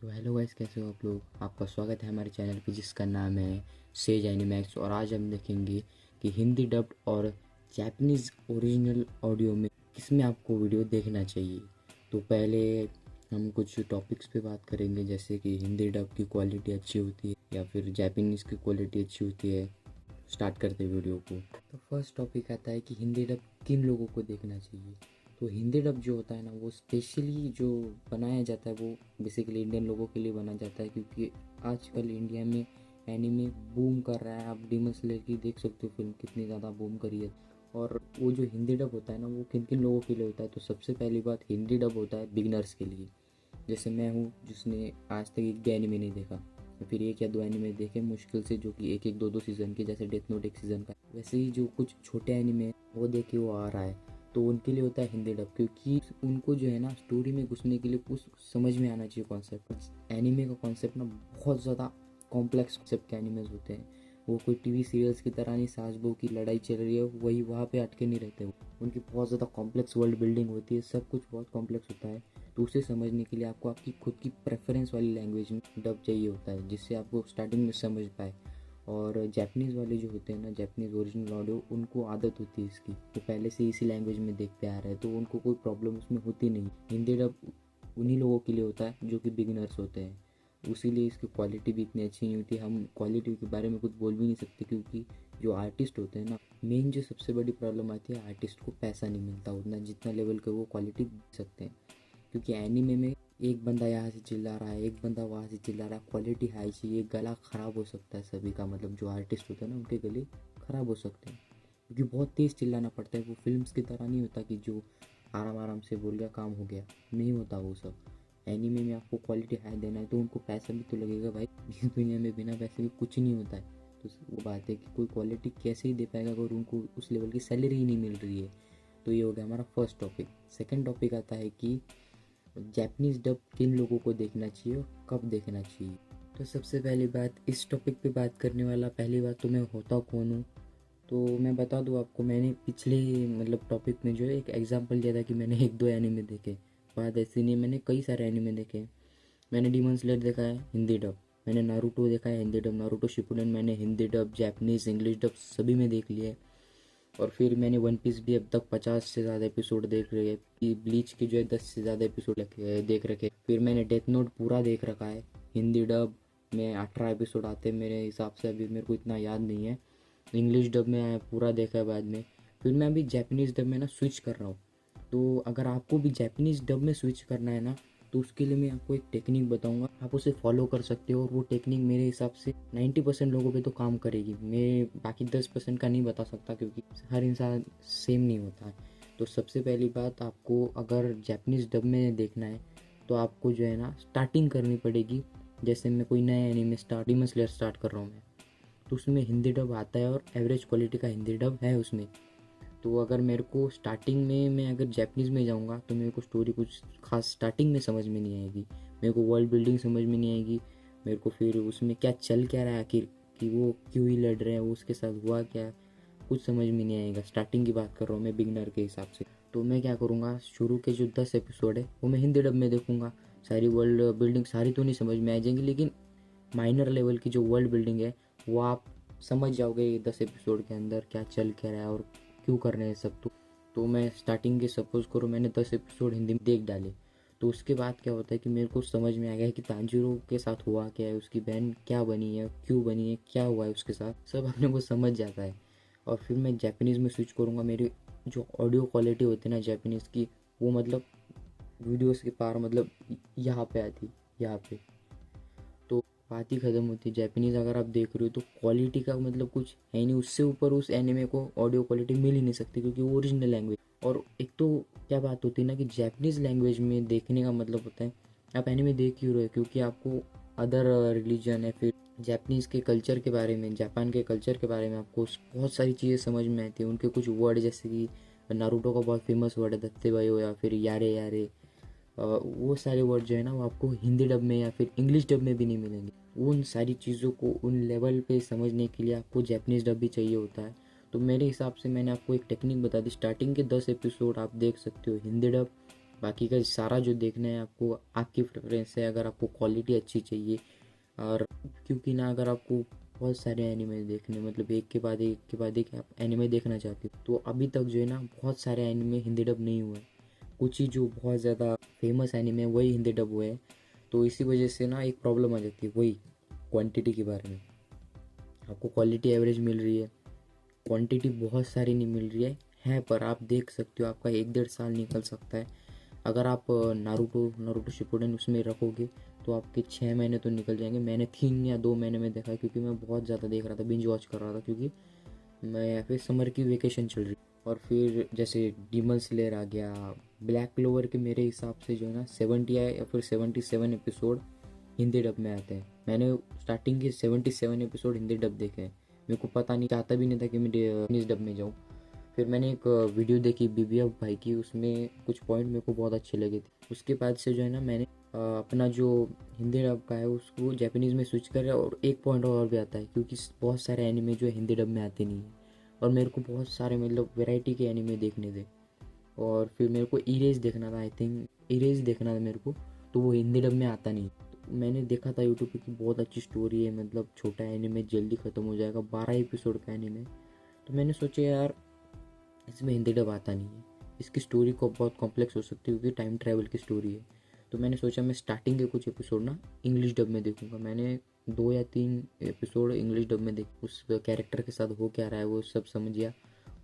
तो hello guys, कैसे हो आप लोग। आपका स्वागत है हमारे चैनल पे जिसका नाम है सेज एनिमैक्स। और आज हम देखेंगे कि हिंदी डब्ड और जापानीज़ ओरिजिनल ऑडियो में किसमें आपको वीडियो देखना चाहिए। तो पहले हम कुछ टॉपिक्स पे बात करेंगे, जैसे कि हिंदी डब की क्वालिटी अच्छी होती है या फिर जापानीज़ की क्वालिटी अच्छी होती है। स्टार्ट करते हैं वीडियो को। तो फर्स्ट टॉपिक आता है कि हिंदी डब किन लोगों को देखना चाहिए। तो हिंदी डब जो होता है ना, वो स्पेशली जो बनाया जाता है वो बेसिकली इंडियन लोगों के लिए बनाया जाता है, क्योंकि आजकल इंडिया में एनिमे बूम कर रहा है। आप डीमन स्लेयर की देख सकते हो फिल्म, कितनी ज़्यादा बूम करी है। और वो जो हिंदी डब होता है ना, वो किन किन लोगों के लिए होता है। तो सबसे पहली बात, हिंदी डब होता है बिगनर्स के लिए। जैसे मैं हूँ जिसने आज तक एक भी एनिमे नहीं देखा, या फिर एक या दो एनिमे देखे मुश्किल से, जो कि एक एक दो दो सीज़न के, जैसे डेथ नोट एक सीज़न का। वैसे ही जो कुछ छोटे एनिमे वो देखे वो आ रहा है, तो उनके लिए होता है हिंदी डब, क्योंकि उनको जो है ना स्टोरी में घुसने के लिए कुछ समझ में आना चाहिए कॉन्सेप्ट। एनिमे का कॉन्सेप्ट ना बहुत ज़्यादा कॉम्प्लेक्स कॉन्सेप्ट के एनिमेज होते हैं। वो कोई टीवी सीरियल्स की तरह नहीं, सास बहू की लड़ाई चल रही है वही वहाँ पे अटके नहीं रहते। वो उनकी बहुत ज़्यादा कॉम्प्लेक्स वर्ल्ड बिल्डिंग होती है, सब कुछ बहुत कॉम्प्लेक्स होता है। तो उसे समझने के लिए आपको आपकी खुद की प्रेफरेंस वाली लैंग्वेज में डब चाहिए होता है, जिससे आपको स्टार्टिंग में समझ पाए। और जापानीज़ वाले जो होते हैं ना, जापानीज़ ओरिजिनल ऑडियो, उनको आदत होती है इसकी, तो पहले से इसी लैंग्वेज में देखते आ रहे हैं, तो उनको कोई प्रॉब्लम उसमें होती नहीं। हिंदी डब उन्हीं लोगों के लिए होता है जो कि बिगिनर्स होते हैं, उसीलिए इसकी क्वालिटी भी इतनी अच्छी नहीं होती। हम क्वालिटी के बारे में कुछ बोल भी नहीं सकते, क्योंकि जो आर्टिस्ट होते हैं ना, मेन जो सबसे बड़ी प्रॉब्लम आती है, आर्टिस्ट को पैसा नहीं मिलता उतना जितना लेवल का वो क्वालिटी दे सकते हैं। क्योंकि एनीमे में एक बंदा यहाँ से चिल्ला रहा है, एक बंदा वहाँ से चिल्ला रहा है, क्वालिटी हाई चाहिए, गला ख़राब हो सकता है सभी का। मतलब जो आर्टिस्ट होते हैं ना, उनके गले ख़राब हो सकते हैं, क्योंकि बहुत तेज़ चिल्लाना पड़ता है। वो फिल्म्स की तरह नहीं होता कि जो आराम आराम से बोल गया काम हो गया, नहीं होता वो सब। एनीमे में आपको क्वालिटी हाई देना है तो उनको पैसा भी तो लगेगा भाई। इस दुनिया में बिना पैसे के कुछ नहीं होता है। तो वो बात है कि कोई क्वालिटी कैसे ही दे पाएगा अगर उनको उस लेवल की सैलरी ही नहीं मिल रही है। तो ये हो गया हमारा फर्स्ट टॉपिक। सेकंड टॉपिक आता है कि जापानीज़ डब किन लोगों को देखना चाहिए और कब देखना चाहिए। तो सबसे पहली बात, इस टॉपिक पे बात करने वाला पहली बात तो मैं होता कौन हूँ। तो मैं बता दूँ आपको, मैंने पिछले मतलब टॉपिक में जो है एक एग्जांपल दिया था कि मैंने एक दो एनिमे देखे। बात ऐसी नहीं, मैंने कई सारे एनिमे देखे। मैंने डीमन स्लेयर देखा है हिंदी डब, मैंने नारुतो देखा है हिंदी डब, नारुतो शिपुडेन मैंने Hindi dub, Japanese, English dub सभी में देख लिए। और फिर मैंने वन पीस भी अब तक 50 से ज़्यादा एपिसोड देख रहे हैं। ब्लीच के जो है 10 से ज़्यादा एपिसोड देख रखे। फिर मैंने डेथ नोट पूरा देख रखा है हिंदी डब में। 18 एपिसोड आते हैं मेरे हिसाब से, अभी मेरे को इतना याद नहीं है। इंग्लिश डब में पूरा देखा है बाद में। फिर मैं अभी जापानीज़ डब में ना स्विच कर रहा हूँ। तो अगर आपको भी जापानीज़ डब में स्विच करना है ना, तो उसके लिए मैं आपको एक टेक्निक बताऊंगा, आप उसे फॉलो कर सकते हो। और वो टेक्निक मेरे हिसाब से 90% लोगों पे तो काम करेगी। मैं बाकी 10% का नहीं बता सकता, क्योंकि हर इंसान सेम नहीं होता है। तो सबसे पहली बात, आपको अगर जापानीज़ डब में देखना है तो आपको जो है ना स्टार्टिंग करनी पड़ेगी। जैसे मैं कोई नया एनीमे डीमन स्लेयर स्टार्ट कर रहा हूँ मैं, तो उसमें हिंदी डब आता है और एवरेज क्वालिटी का हिंदी डब है उसमें। तो अगर मेरे को स्टार्टिंग में मैं अगर जापानीज़ में जाऊँगा तो मेरे को स्टोरी कुछ खास स्टार्टिंग में समझ में नहीं आएगी, मेरे को वर्ल्ड बिल्डिंग समझ में नहीं आएगी, मेरे को फिर उसमें क्या चल क्या रहा है आखिर, कि वो क्यों ही लड़ रहे हैं, वो उसके साथ हुआ क्या, कुछ समझ में नहीं आएगा। स्टार्टिंग की बात कर रहा हूँ मैं बिगनर के हिसाब से। तो मैं क्या करूँगा, शुरू के जो 10 एपिसोड है वो मैं हिंदी डब में देखूँगा। सारी वर्ल्ड बिल्डिंग सारी तो नहीं समझ में आ जाएंगी, लेकिन माइनर लेवल की जो वर्ल्ड बिल्डिंग है वो आप समझ जाओगे 10 एपिसोड के अंदर क्या चल क्या रहा है और क्यों कर रहे हैं सब। तो मैं स्टार्टिंग के सपोज करो मैंने 10 एपिसोड हिंदी में देख डाले, तो उसके बाद क्या होता है कि मेरे को समझ में आ गया कि तांजीरो के साथ हुआ क्या है, उसकी बहन क्या बनी है, क्यों बनी है, क्या हुआ है उसके साथ, सब अपने को समझ जाता है। और फिर मैं जापानीज़ में स्विच करूँगा। मेरी जो ऑडियो क्वालिटी होती है ना जापानीज़ की, वो मतलब वीडियोस के पार, मतलब यहाँ पे आती, यहाँ पे तो बात ही ख़त्म होती है। जापानीज़ अगर आप देख रहे हो तो क्वालिटी का मतलब कुछ है नहीं, उससे ऊपर उस एनिमे को ऑडियो क्वालिटी मिल ही नहीं सकती, क्योंकि वो ओरिजिनल लैंग्वेज। और एक तो क्या बात होती है ना कि जापानीज़ लैंग्वेज में देखने का मतलब होता है आप एनिमे देख क्यों रहे हो, क्योंकि आपको अदर रिलीजन है, फिर जापानीज़ के कल्चर के बारे में, जापान के कल्चर के बारे में आपको बहुत सारी चीज़ें समझ में आती है। उनके कुछ वर्ड, जैसे कि नारुतो का बहुत फेमस वर्ड है दत्ते भाई, या फिर यारे यारे, वो सारे वर्ड जो है ना वो आपको हिंदी डब में या फिर इंग्लिश डब में भी नहीं मिलेंगे। उन सारी चीज़ों को उन लेवल पे समझने के लिए आपको जापानीज़ डब भी चाहिए होता है। तो मेरे हिसाब से मैंने आपको एक टेक्निक बता दी, स्टार्टिंग के 10 एपिसोड आप देख सकते हो हिंदी डब, बाकी का सारा जो देखना है आपको आपकी प्रेफरेंस है। अगर आपको क्वालिटी अच्छी चाहिए और क्योंकि ना अगर आपको बहुत सारे एनिमे देखने मतलब एक के बाद एक आप एनिमे देखना चाहते हो तो अभी तक जो है ना बहुत सारे एनिमे हिंदी डब नहीं हुए। कुछ ही जो बहुत ज़्यादा फेमस एनिमे वही हिंदी डब हुए हैं। तो इसी वजह से ना एक प्रॉब्लम आ जाती है, वही क्वांटिटी के बारे में। आपको क्वालिटी एवरेज मिल रही है, क्वांटिटी बहुत सारी नहीं मिल रही है पर आप देख सकते हो आपका 1-1.5 साल निकल सकता है। अगर आप नारुतो शिपुडेन उसमें रखोगे तो आपके 6 महीने तो निकल जाएंगे। मैंने 3 या 2 महीने में देखा क्योंकि मैं बहुत ज़्यादा देख रहा था, बिंज वॉच कर रहा था क्योंकि मैं फिर समर की वेकेशन चल रही। और फिर जैसे डीमन स्लेयर आ गया, ब्लैक क्लोवर के मेरे हिसाब से जो है ना 70 या फिर 77 एपिसोड हिंदी डब में आते हैं। मैंने स्टार्टिंग के 77 एपिसोड हिंदी डब देखे हैं। मेरे को पता नहीं, चाहता भी नहीं था कि मैं इंग्लिश डब में जाऊँ। फिर मैंने एक वीडियो देखी बीबीएफ भाई की, उसमें कुछ पॉइंट मेरे को बहुत अच्छे लगे थे। उसके बाद से जो है ना मैंने अपना जो हिंदी डब का है उसको जापानीज़ में स्विच कर, और एक पॉइंट और भी आता है क्योंकि बहुत सारे एनिमे जो है हिंदी डब में आते नहीं हैं और मेरे को बहुत सारे मतलब वैरायटी के एनिमे देखने थे। और फिर मेरे को इरेज देखना था, आई थिंक इरेज देखना था मेरे को, तो वो हिंदी डब में आता नहीं। तो मैंने देखा था यूट्यूब पे कि बहुत अच्छी स्टोरी है, मतलब छोटा एनिमे जल्दी ख़त्म हो जाएगा, 12 एपिसोड का एनिमे। तो मैंने सोचा यार इसमें हिंदी डब आता नहीं है, इसकी स्टोरी को बहुत कॉम्प्लेक्स हो सकती है क्योंकि टाइम ट्रैवल की स्टोरी है। तो मैंने सोचा मैं स्टार्टिंग के कुछ एपिसोड ना इंग्लिश डब में देखूंगा। मैंने 2 या 3 एपिसोड इंग्लिश डब में देख, उस कैरेक्टर के साथ हो क्या रहा है वो सब समझ गया।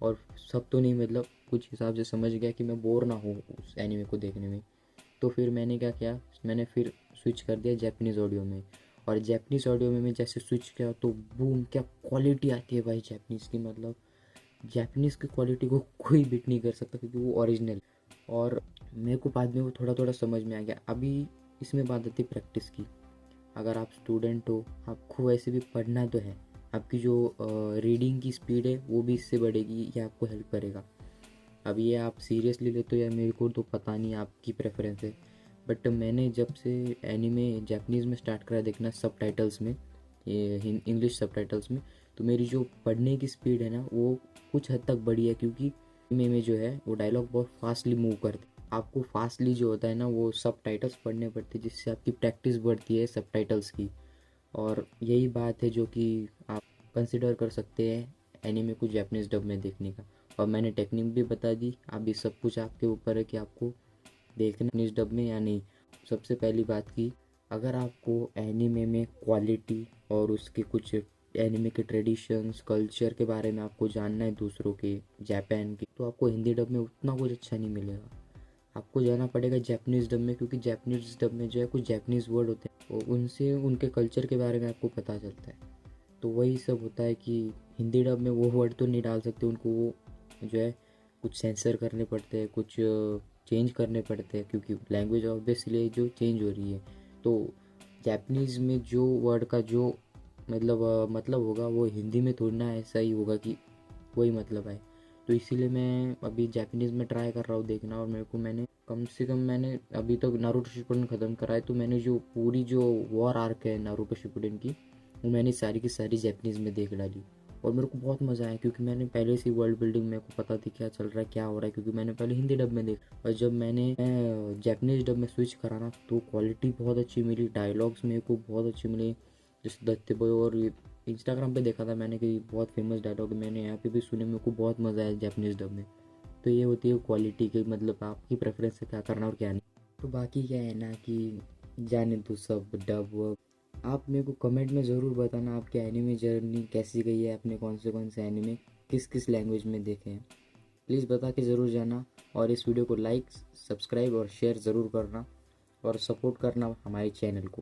और सब तो नहीं, मतलब कुछ हिसाब से समझ गया कि मैं बोर ना हूँ उस एनिमे को देखने में। तो फिर मैंने क्या किया, मैंने फिर स्विच कर दिया जापानीज़ ऑडियो में। और जापानीज़ ऑडियो में मैं जैसे स्विच किया तो बूम, क्या क्वालिटी आती है भाई जापानीज़ की। मतलब जापानीज़ की क्वालिटी को कोई बीट नहीं कर सकता क्योंकि वो ओरिजिनल। और मेरे को बाद में वो थोड़ा थोड़ा समझ में आ गया। अभी इसमें बात आती है प्रैक्टिस की। अगर आप स्टूडेंट हो, आपको वैसे भी पढ़ना तो है, आपकी जो रीडिंग की स्पीड है वो भी इससे बढ़ेगी, ये आपको हेल्प करेगा। अब ये आप सीरियसली लेते हो या मेरे को तो पता नहीं, आपकी प्रेफरेंस है। बट मैंने जब से एनीमे जापानीज़ में स्टार्ट करा देखना सबटाइटल्स में, ये इंग्लिश सबटाइटल्स में, तो मेरी जो पढ़ने की स्पीड है ना वो कुछ हद तक बढ़ी है क्योंकि एनीमे में जो है वो डायलॉग बहुत फास्टली मूव करते। आपको फास्टली जो होता है ना वो सबटाइटल्स पढ़ने पड़ते हैं जिससे आपकी प्रैक्टिस बढ़ती है सबटाइटल्स की। और यही बात है जो कि आप कंसिडर कर सकते हैं एनीमे को जापानीज़ डब में देखने का। और मैंने टेक्निक भी बता दी, अभी सब कुछ आपके ऊपर है कि आपको देखना इस डब में या नहीं। सबसे पहली बात की, अगर आपको एनीमे में क्वालिटी और उसके कुछ एनीमे के ट्रेडिशंस कल्चर के बारे में आपको जानना है दूसरों के, जापान के, तो आपको हिंदी डब में उतना कुछ अच्छा नहीं मिलेगा। आपको जाना पड़ेगा जापानीज़ डब में क्योंकि जापानीज़ डब में जो है कुछ जापानीज़ वर्ड होते हैं और उनसे उनके कल्चर के बारे में आपको पता चलता है। तो वही सब होता है कि हिंदी डब में वो वर्ड तो नहीं डाल सकते, उनको वो जो है कुछ सेंसर करने पड़ते हैं, कुछ चेंज करने पड़ते हैं क्योंकि लैंग्वेज ऑब्वियसली जो चेंज हो रही है। तो जापानीज़ में जो वर्ड का जो मतलब होगा वो हिंदी में थोड़ी ना ऐसा ही होगा कि वही मतलब है। तो इसीलिए मैं अभी जापानीज़ में ट्राई कर रहा हूँ देखना। और मेरे को मैंने कम से कम मैंने अभी तक नारुतो शिपुडेन ख़त्म करा है, तो मैंने जो पूरी जो वॉर आर्क है नारुतो शिपुडेन की वो मैंने सारी की सारी जापानीज़ में देख डाली। और मेरे को बहुत मज़ा आया क्योंकि मैंने पहले से वर्ल्ड बिल्डिंग मेरे को पता थी क्या चल रहा है क्या हो रहा है क्योंकि मैंने पहले हिंदी डब में देखा। और जब मैंने जापानीज़ डब में स्विच करा ना तो क्वालिटी बहुत अच्छी मिली, डायलॉग्स मेरे को बहुत अच्छे मिले। जैसे दत्ते बॉय, और इंस्टाग्राम पे देखा था मैंने कि बहुत फेमस डायलॉग मैंने यहाँ पे भी सुने, मेरे को बहुत मज़ा आया जापानीज़ डब में। तो ये होती है क्वालिटी की, मतलब आपकी प्रेफरेंस है क्या करना और क्या नहीं। तो बाकी क्या है ना कि जाने तो सब डब वब, आप मेरे को कमेंट में ज़रूर बताना आपकी एनिमे जर्नी कैसी गई है, आपने कौन से एनिमे किस किस लैंग्वेज में देखे हैं, प्लीज़ बता के ज़रूर जाना। और इस वीडियो को लाइक सब्सक्राइब और शेयर ज़रूर करना और सपोर्ट करना हमारे चैनल को।